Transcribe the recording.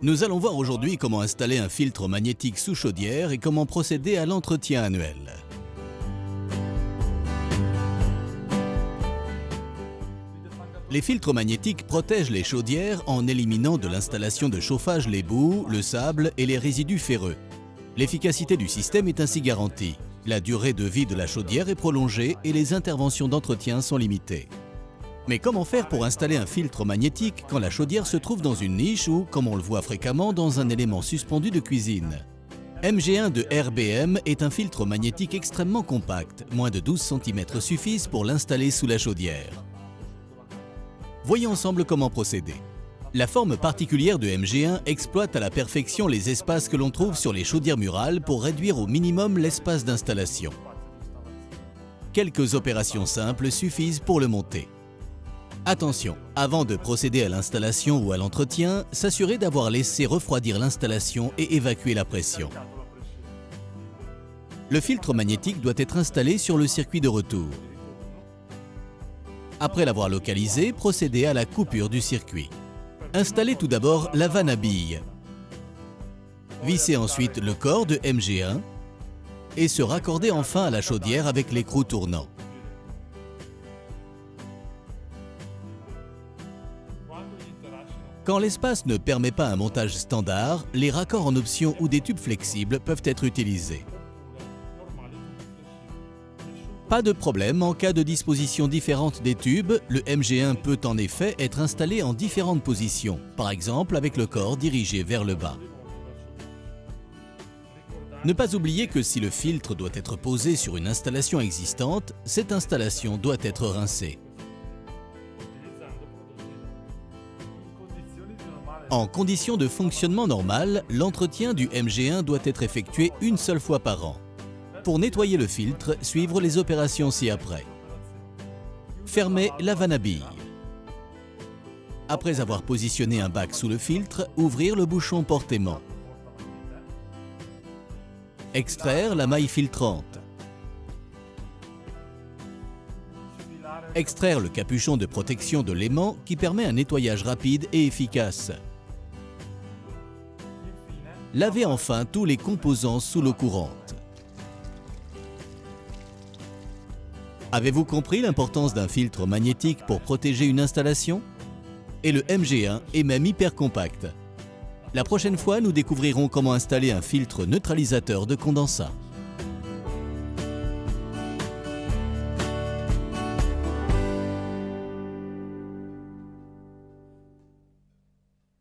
Nous allons voir aujourd'hui comment installer un filtre magnétique sous chaudière et comment procéder à l'entretien annuel. Les filtres magnétiques protègent les chaudières en éliminant de l'installation de chauffage les boues, le sable et les résidus ferreux. L'efficacité du système est ainsi garantie. La durée de vie de la chaudière est prolongée et les interventions d'entretien sont limitées. Mais comment faire pour installer un filtre magnétique quand la chaudière se trouve dans une niche ou, comme on le voit fréquemment, dans un élément suspendu de cuisine? MG1 de RBM est un filtre magnétique extrêmement compact. Moins de 12 cm suffisent pour l'installer sous la chaudière. Voyons ensemble comment procéder. La forme particulière de MG1 exploite à la perfection les espaces que l'on trouve sur les chaudières murales pour réduire au minimum l'espace d'installation. Quelques opérations simples suffisent pour le monter. Attention, avant de procéder à l'installation ou à l'entretien, s'assurer d'avoir laissé refroidir l'installation et évacuer la pression. Le filtre magnétique doit être installé sur le circuit de retour. Après l'avoir localisé, procédez à la coupure du circuit. Installez tout d'abord la vanne à billes. Vissez ensuite le corps de MG1 et se raccordez enfin à la chaudière avec l'écrou tournant. Quand l'espace ne permet pas un montage standard, les raccords en option ou des tubes flexibles peuvent être utilisés. Pas de problème, en cas de disposition différente des tubes, le MG1 peut en effet être installé en différentes positions, par exemple avec le corps dirigé vers le bas. Ne pas oublier que si le filtre doit être posé sur une installation existante, cette installation doit être rincée. En conditions de fonctionnement normal, l'entretien du MG1 doit être effectué une seule fois par an. Pour nettoyer le filtre, suivre les opérations ci-après. Fermez la vanne à billes. Après avoir positionné un bac sous le filtre, ouvrir le bouchon porte-aimant. Extraire la maille filtrante. Extraire le capuchon de protection de l'aimant qui permet un nettoyage rapide et efficace. Lavez enfin tous les composants sous l'eau courante. Avez-vous compris l'importance d'un filtre magnétique pour protéger une installation? Et le MG1 est même hyper compact. La prochaine fois, nous découvrirons comment installer un filtre neutralisateur de condensat.